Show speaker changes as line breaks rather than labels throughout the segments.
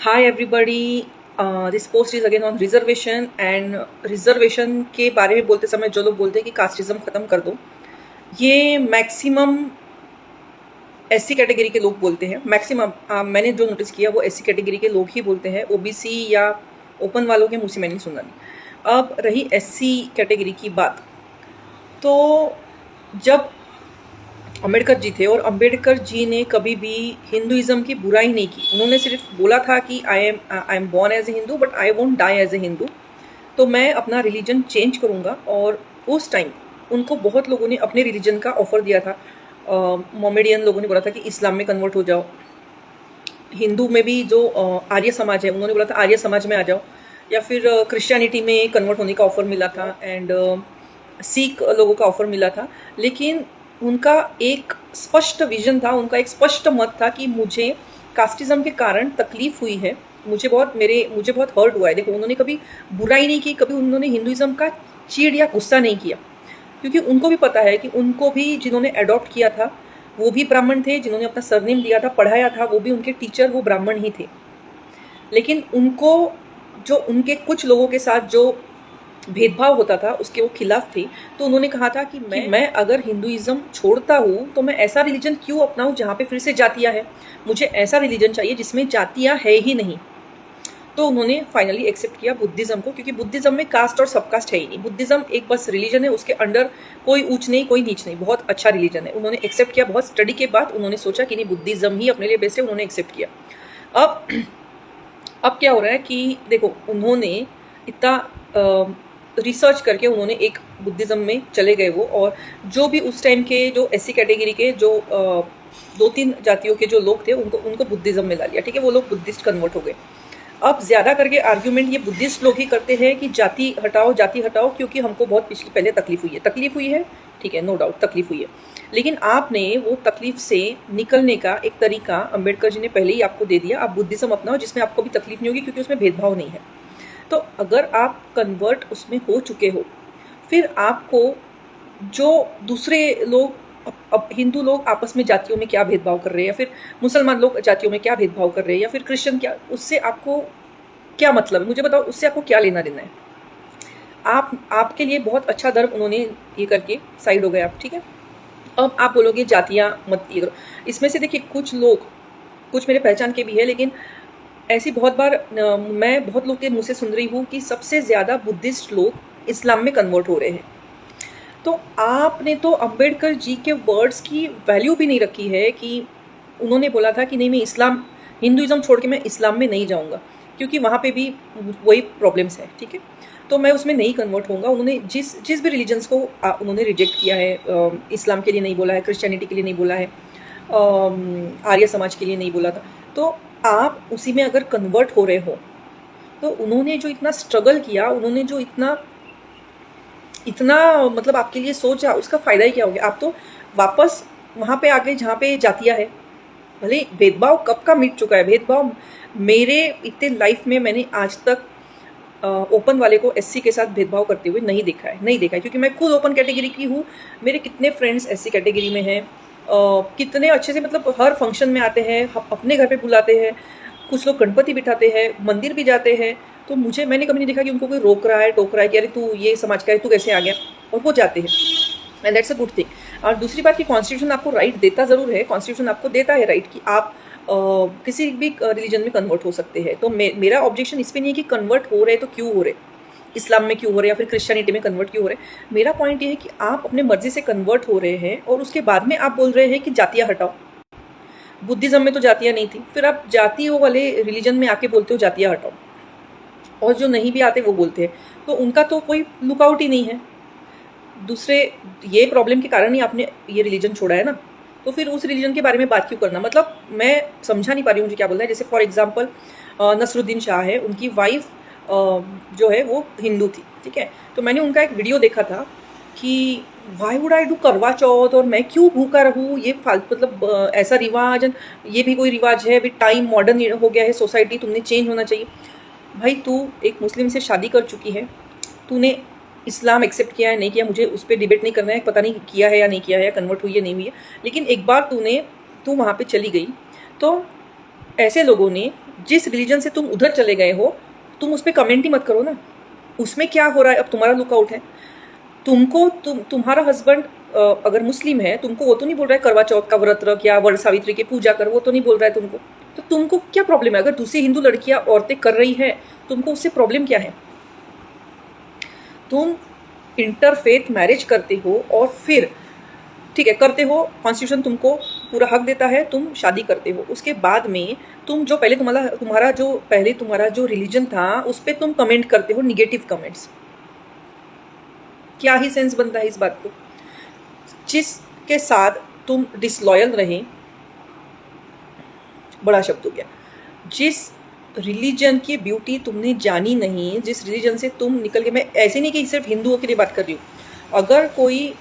Hi everybody, this post is again on reservation and reservation के बारे में बोलते समय जो लोग बोलते हैं कि कास्टिज्म ख़त्म कर दो, ये मैक्सिमम एससी कैटेगरी के लोग बोलते हैं। मैक्सिमम मैंने जो नोटिस किया वो एससी कैटेगरी के लोग ही बोलते हैं। ओबीसी या ओपन वालों के मुँह से मैंने सुना नहीं। अब रही एससी कैटेगरी की बात, तो जब अम्बेडकर जी थे और अम्बेडकर जी ने कभी भी हिंदुइज्म की बुराई नहीं की। उन्होंने सिर्फ बोला था कि I am born as a Hindu but I won't die as a Hindu, तो मैं अपना रिलीजन चेंज करूँगा। और उस टाइम उनको बहुत लोगों ने अपने रिलीजन का ऑफ़र दिया था। मोमेडियन लोगों ने बोला था कि इस्लाम में कन्वर्ट हो जाओ। हिंदू में भी जो आर्य समाज है उन्होंने बोला था आर्य समाज में आ जाओ, या फिर क्रिश्चियनिटी में कन्वर्ट होने का ऑफ़र मिला था, एंड सिख लोगों का ऑफ़र मिला था। लेकिन उनका एक स्पष्ट विजन था, उनका एक स्पष्ट मत था कि मुझे कास्टिज्म के कारण तकलीफ हुई है, मुझे बहुत हर्ट हुआ है। देखो, उन्होंने कभी बुराई नहीं की, कभी उन्होंने हिंदुइज्म का चीड़ या गुस्सा नहीं किया, क्योंकि उनको भी पता है कि उनको भी जिन्होंने अडॉप्ट किया था वो भी ब्राह्मण थे, जिन्होंने अपना सरनेम दिया था, पढ़ाया था, वो भी उनके टीचर वो ब्राह्मण ही थे। लेकिन उनको जो उनके कुछ लोगों के साथ जो भेदभाव होता था उसके वो खिलाफ थे। तो उन्होंने कहा था कि मैं अगर हिंदुइज्म छोड़ता हूँ तो मैं ऐसा रिलीजन क्यों अपनाऊँ जहाँ पे फिर से जातियाँ है। मुझे ऐसा रिलीजन चाहिए जिसमें जातियाँ है ही नहीं। तो उन्होंने फाइनली एक्सेप्ट किया बुद्धिज़्म को, क्योंकि बुद्धिज़्म में कास्ट और सब कास्ट है ही नहीं। बुद्धिज़्म एक बस रिलीजन है, उसके अंडर कोई ऊंच नहीं कोई नीच नहीं, बहुत अच्छा रिलीजन है। उन्होंने एक्सेप्ट किया, बहुत स्टडी के बाद उन्होंने सोचा कि नहीं, बुद्धिज़्म ही अपने लिए बेस्ट है, उन्होंने एक्सेप्ट किया। अब क्या हो रहा है कि देखो, उन्होंने इतना रिसर्च करके उन्होंने एक बुद्धिज़्म में चले गए वो, और जो भी उस टाइम के जो एससी कैटेगरी के जो 2-3 जातियों के जो लोग थे उनको बुद्धिज़्म में ला लिया। ठीक है, वो लोग बुद्धिस्ट कन्वर्ट हो गए। अब ज़्यादा करके आर्ग्यूमेंट ये बुद्धिस्ट लोग ही करते हैं कि जाति हटाओ क्योंकि हमको बहुत पहले तकलीफ हुई है। ठीक है, नो डाउट तकलीफ हुई है, लेकिन आपने वो तकलीफ से निकलने का एक तरीका अम्बेडकर जी ने पहले ही आपको दे दिया। आप बुद्धिज़्म अपनाओ जिसमें आपको भी तकलीफ नहीं होगी, क्योंकि उसमें भेदभाव नहीं है। तो अगर आप कन्वर्ट उसमें हो चुके हो, फिर आपको जो दूसरे लोग, अब हिंदू लोग आपस में जातियों में क्या भेदभाव कर रहे हैं, या फिर मुसलमान लोग जातियों में क्या भेदभाव कर रहे हैं, या फिर क्रिश्चियन क्या, उससे आपको क्या मतलब, मुझे बताओ, उससे आपको क्या लेना देना है। आपके लिए बहुत अच्छा धर्म उन्होंने ये करके साइड हो गए आप। ठीक है, अब आप बोलोगे जातियाँ मत ये करो। इसमें से देखिए, कुछ मेरे पहचान के भी है, लेकिन ऐसी बहुत बार मैं बहुत लोग के मुँह से सुन रही हूँ कि सबसे ज़्यादा बुद्धिस्ट लोग इस्लाम में कन्वर्ट हो रहे हैं। तो आपने तो अम्बेडकर जी के वर्ड्स की वैल्यू भी नहीं रखी है कि उन्होंने बोला था कि नहीं, मैं हिंदुइज्म छोड़ के मैं इस्लाम में नहीं जाऊँगा, क्योंकि वहाँ पे भी वही प्रॉब्लम्स है। ठीक है, तो मैं उसमें नहीं कन्वर्ट होऊंगा। उन्होंने जिस भी रिलीजन्स को उन्होंने रिजेक्ट किया है, इस्लाम के लिए नहीं बोला है, क्रिश्चियनिटी के लिए नहीं बोला है, आर्य समाज के लिए नहीं बोला था, तो आप उसी में अगर कन्वर्ट हो रहे हो, तो उन्होंने जो इतना स्ट्रगल किया, उन्होंने जो इतना मतलब आपके लिए सोचा, उसका फ़ायदा ही क्या हो गया। आप तो वापस वहाँ पे आ गए जहाँ पे जातियाँ है। भले भेदभाव कब का मिट चुका है। भेदभाव मेरे इतने लाइफ में मैंने आज तक ओपन वाले को एससी के साथ भेदभाव करते हुए नहीं देखा है, क्योंकि मैं खुद ओपन कैटेगरी की हूँ। मेरे कितने फ्रेंड्स एससी कैटेगरी में हैं, कितने अच्छे से, मतलब हर फंक्शन में आते हैं, अपने घर पे बुलाते हैं, कुछ लोग गणपति बिठाते हैं, मंदिर भी जाते हैं। तो मैंने कभी नहीं देखा कि उनको कोई रोक रहा है, टोक रहा है कि अरे तू ये समाज का है, तू कैसे आ गया, और वो जाते हैं, and that's a good thing. और दूसरी बात कि कॉन्स्टिट्यूशन आपको राइट देता ज़रूर है, कॉन्स्टिट्यूशन आपको देता है राइट कि आप किसी भी रिलीजन में कन्वर्ट हो सकते हैं। तो मेरा ऑब्जेक्शन इस पर नहीं है कि कन्वर्ट हो रहे तो क्यों हो रहे, इस्लाम में क्यों हो रहे, या फिर क्रिश्चियनिटी में कन्वर्ट क्यों हो रहे। मेरा पॉइंट ये है कि आप अपने मर्जी से कन्वर्ट हो रहे हैं और उसके बाद में आप बोल रहे हैं कि जातियाँ हटाओ। बुद्धिज़्म में तो जातियाँ नहीं थी, फिर आप जातियों वाले रिलीजन में आके बोलते हो जातियाँ हटाओ, और जो नहीं भी आते वो बोलते हैं, तो उनका तो कोई लुकआउट ही नहीं है। दूसरे ये प्रॉब्लम के कारण ही आपने ये रिलीजन छोड़ा है ना, तो फिर उस रिलीजन के बारे में बात क्यों करना। मतलब मैं समझा नहीं पा रही हूँ मुझे क्या बोलना है। जैसे फॉर एग्जांपल नसरुद्दीन शाह है, उनकी वाइफ जो है वो हिंदू थी। ठीक है, तो मैंने उनका एक वीडियो देखा था कि वाई वुड आई डू करवा चौथ, और मैं क्यों भूखा रहूँ, ये फालतू, मतलब ऐसा रिवाज, ये भी कोई रिवाज है, अभी टाइम मॉडर्न हो गया है, सोसाइटी, तुमने चेंज होना चाहिए। भाई, तू एक मुस्लिम से शादी कर चुकी है, तूने इस्लाम एक्सेप्ट किया है नहीं किया, मुझे उस पर डिबेट नहीं करना है, पता नहीं किया है या नहीं किया है, या कन्वर्ट हुई है नहीं हुई है, लेकिन एक बार तू वहाँ पे चली गई, तो ऐसे लोगों ने जिस रिलीजन से तुम उधर चले गए हो तुम उस पर कमेंट ही मत करो ना, उसमें क्या हो रहा है। अब तुम्हारा लुकआउट है, तुम्हारा हस्बैंड अगर मुस्लिम है, तुमको वो तो नहीं बोल रहा है करवा चौथ का व्रत रख या वट सावित्री की पूजा कर, वो तो नहीं बोल रहा है तुमको। तो तुमको क्या प्रॉब्लम है? अगर दूसरी हिंदू लड़कियां औरतें कर रही हैं, तुमको उससे प्रॉब्लम क्या है? तुम इंटरफेथ मैरिज करते हो और फिर ठीक है करते हो, कॉन्स्टिट्यूशन तुमको पूरा हक देता है, तुम शादी करते हो, उसके बाद में तुम जो पहले तुम्हारा जो रिलीजन था उस पर तुम कमेंट करते हो निगेटिव कमेंट्स। क्या ही सेंस बनता है इस बात को? जिसके साथ तुम डिसलॉयल रहे, बड़ा शब्द हो गया, जिस रिलीजन की ब्यूटी तुमने जानी नहीं, जिस रिलीजन से तुम निकल के, मैं ऐसे नहीं कि सिर्फ हिंदुओं के लिए बात कर रही हूँ, अगर कोई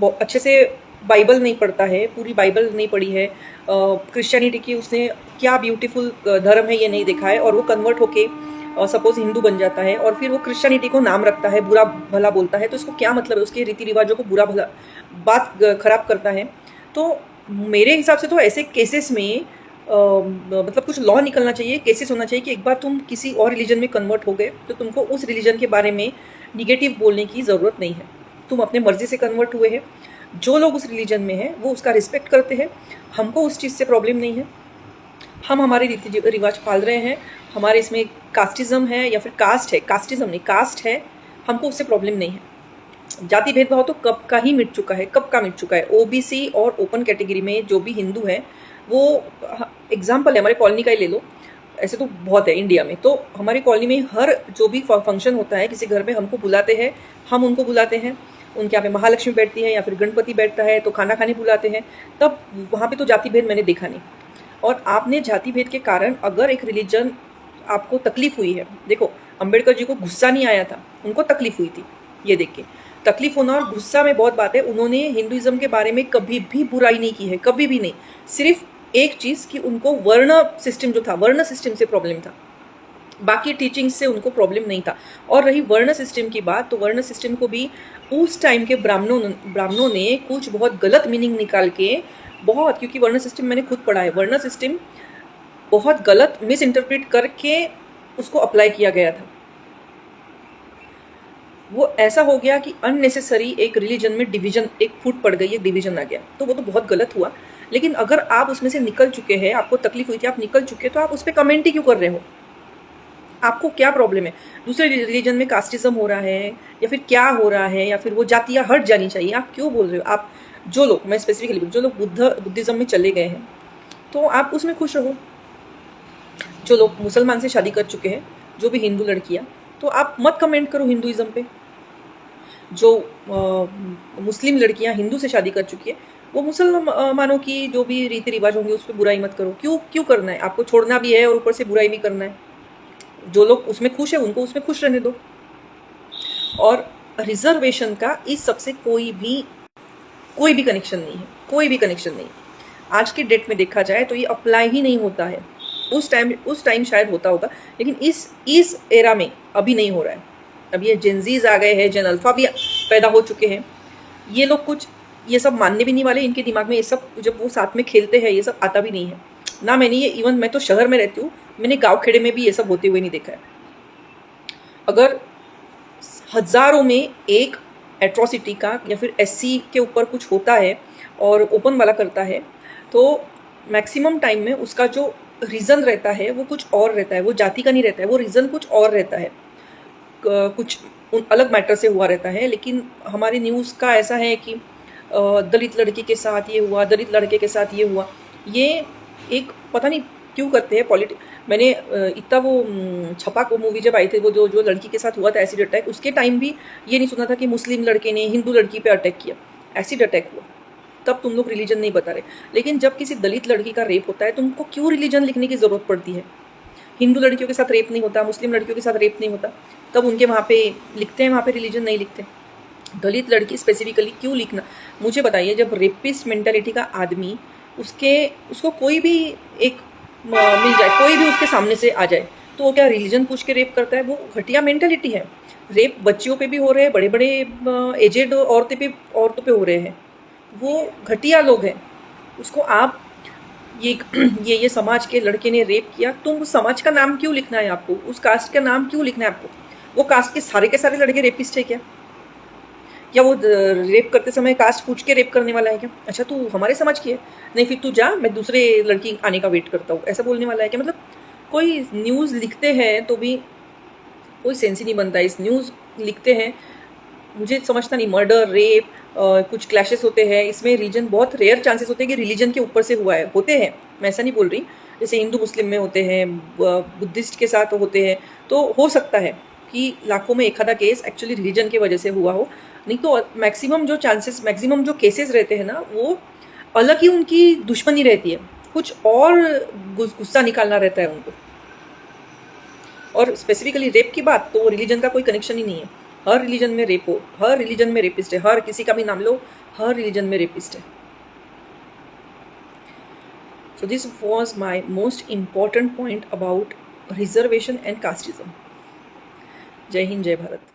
अच्छे से बाइबल नहीं पढ़ता है, पूरी बाइबल नहीं पढ़ी है, क्रिश्चियनिटी की उसने क्या ब्यूटीफुल धर्म है ये नहीं देखा है, और वो कन्वर्ट होके सपोज हिंदू बन जाता है और फिर वो क्रिश्चियनिटी को नाम रखता है, बुरा भला बोलता है, तो इसको क्या मतलब है? उसके रीति रिवाजों को बुरा भला बात खराब करता है। तो मेरे हिसाब से तो ऐसे केसेस में मतलब कुछ लॉ निकलना चाहिए, केसेस होना चाहिए कि एक बार तुम किसी और रिलीजन में कन्वर्ट हो गए तो तुमको उस रिलीजन के बारे में निगेटिव बोलने की ज़रूरत नहीं है। तुम अपने मर्जी से कन्वर्ट हुए हैं, जो लोग उस रिलीजन में हैं वो उसका रिस्पेक्ट करते हैं, हमको उस चीज़ से प्रॉब्लम नहीं है। हम हमारे रीति रिवाज पाल रहे हैं, हमारे इसमें कास्टिज़म है या फिर कास्ट है, कास्टिज़म नहीं कास्ट है, हमको उससे प्रॉब्लम नहीं है। जाति भेदभाव तो कब का ही मिट चुका है, कब का मिट चुका है। ओबीसी और ओपन कैटेगरी में जो भी हिंदू है वो एग्जाम्पल है, हमारे कॉलोनी का ही ले लो, ऐसे तो बहुत है इंडिया में। तो हमारी कॉलोनी में हर जो भी फंक्शन होता है, किसी घर में हमको बुलाते हैं, हम उनको बुलाते हैं, उनके यहाँ पे महालक्ष्मी बैठती है या फिर गणपति बैठता है तो खाना खाने बुलाते हैं, तब वहाँ पे तो जाति भेद मैंने देखा नहीं। और आपने जाति भेद के कारण अगर एक रिलीजन आपको तकलीफ हुई है, देखो अंबेडकर जी को गुस्सा नहीं आया था, उनको तकलीफ हुई थी, ये देख के तकलीफ होना और गुस्सा में बहुत बात है। उन्होंने हिंदुइज्म के बारे में कभी भी बुराई नहीं की है, कभी भी नहीं। सिर्फ एक चीज़ कि उनको वर्ण सिस्टम जो था, वर्ण सिस्टम से प्रॉब्लम था, बाकी टीचिंग से उनको प्रॉब्लम नहीं था। और रही वर्ण सिस्टम की बात, तो वर्ण सिस्टम को भी उस टाइम के ब्राह्मणों ने कुछ बहुत गलत मीनिंग निकाल के बहुत, क्योंकि वर्ण सिस्टम मैंने खुद पढ़ा है, वर्ण सिस्टम बहुत गलत मिस इंटरप्रेट करके उसको अप्लाई किया गया था। वो ऐसा हो गया कि अननेसेसरी एक रिलीजन में डिवीजन, एक फूट पड़ गई, एक डिवीजन आ गया, तो वो तो बहुत गलत हुआ। लेकिन अगर आप उसमें से निकल चुके हैं, आपको तकलीफ हुई थी, आप निकल चुके, तो आप उस पर कमेंट ही क्यों कर रहे हो? आपको क्या प्रॉब्लम है? दूसरे रिलीजन में कास्टिज्म हो रहा है या फिर क्या हो रहा है, या फिर वो जातियाँ हट जानी चाहिए, आप क्यों बोल रहे हो? आप जो लोग, मैं स्पेसिफिकली जो लोग बुद्धिज्म में चले गए हैं तो आप उसमें खुश रहो। जो लोग मुसलमान से शादी कर चुके हैं, जो भी हिंदू लड़कियाँ, तो आप मत कमेंट करो हिंदुइज्म पे। जो मुस्लिम लड़कियां हिंदू से शादी कर चुकी है, वो मुसलमानों की जो भी रीति रिवाज होंगे उस पर बुराई मत करो। क्यों करना है? आपको छोड़ना भी है और ऊपर से बुराई भी करना है। जो लोग उसमें खुश है उनको उसमें खुश रहने दो। और रिजर्वेशन का इस सबसे कोई भी कनेक्शन नहीं है, कोई भी कनेक्शन नहीं। आज के डेट में देखा जाए तो ये अप्लाई ही नहीं होता है। उस टाइम शायद होता होगा, लेकिन इस एरा में अभी नहीं हो रहा है। अब ये जेनजीज आ गए हैं, जेन अल्फा भी पैदा हो चुके हैं, ये लोग कुछ ये सब मानने भी नहीं वाले। इनके दिमाग में ये सब, जब वो साथ में खेलते हैं, ये सब आता भी नहीं है ना। मैंने ये, इवन मैं तो शहर में रहती हूँ, मैंने गांव खेड़े में भी ये सब होते हुए नहीं देखा है। अगर हजारों में एक एट्रोसिटी का या फिर एससी के ऊपर कुछ होता है और ओपन वाला करता है, तो मैक्सिमम टाइम में उसका जो रीज़न रहता है वो कुछ और रहता है, वो जाति का नहीं रहता है, वो रीज़न कुछ और रहता है, कुछ अलग मैटर से हुआ रहता है। लेकिन हमारी न्यूज़ का ऐसा है कि दलित लड़की के साथ ये हुआ, दलित लड़के के साथ ये हुआ। ये एक पता नहीं क्यों करते हैं मैंने इतना वो छपाक वो मूवी जब आई थी, वो जो लड़की के साथ हुआ था एसिड अटैक, उसके टाइम भी ये नहीं सुना था कि मुस्लिम लड़के ने हिंदू लड़की पे अटैक किया, एसिड अटैक हुआ। तब तुम लोग रिलीजन नहीं बता रहे। लेकिन जब किसी दलित लड़की का रेप होता है, तुमको क्यों रिलीजन लिखने की ज़रूरत पड़ती है? हिंदू लड़कियों के साथ रेप नहीं होता, मुस्लिम लड़कियों के साथ रेप नहीं होता, तब उनके वहाँ पे लिखते हैं, वहाँ पे रिलीजन नहीं लिखते। दलित लड़की स्पेसिफिकली क्यों लिखना? मुझे बताइए, जब रेपिस्ट मेंटालिटी का आदमी, उसको कोई भी एक मिल जाए, कोई भी उसके सामने से आ जाए, तो वो क्या रिलीजन पूछ के रेप करता है? वो घटिया मेंटालिटी है। रेप बच्चियों पे भी हो रहे हैं, बड़े बड़े एजेड औरतों पे हो रहे हैं। वो घटिया लोग हैं। उसको आप ये ये समाज के लड़के ने रेप किया, तुम उस समाज का नाम क्यों लिखना है आपको, उस कास्ट का नाम क्यों लिखना है आपको? वो कास्ट के सारे लड़के रेपिस्ट है क्या? क्या वो रेप करते समय कास्ट पूछ के रेप करने वाला है क्या? अच्छा तू हमारे समाज की है, नहीं फिर तू जा, मैं दूसरे लड़की आने का वेट करता हूँ, ऐसा बोलने वाला है क्या? मतलब कोई न्यूज़ लिखते हैं तो भी कोई सेंस ही नहीं बनता है। इस न्यूज़ लिखते हैं, मुझे समझता नहीं, मर्डर, रेप, कुछ क्लैशेस होते हैं, इसमें रीजन बहुत रेयर चांसेस होते हैं कि रिलीजन के ऊपर से हुआ है, होते हैं, मैं ऐसा नहीं बोल रही, जैसे हिंदू मुस्लिम में होते हैं, बुद्धिस्ट के साथ होते हैं, तो हो सकता है कि लाखों में एक आधा केस एक्चुअली रिलीजन की वजह से हुआ हो, नहीं तो मैक्सिमम जो केसेस रहते हैं ना, वो अलग ही उनकी दुश्मनी रहती है, कुछ और गुस्सा निकालना रहता है उनको। और स्पेसिफिकली रेप की बात, तो रिलीजन का कोई कनेक्शन ही नहीं है। हर रिलीजन में रेप हो, हर रिलीजन में रेपिस्ट है, हर किसी का भी नाम लो, हर रिलीजन में रेपिस्ट है। So this was my most important point about reservation and casteism. जय हिंद, जय भारत।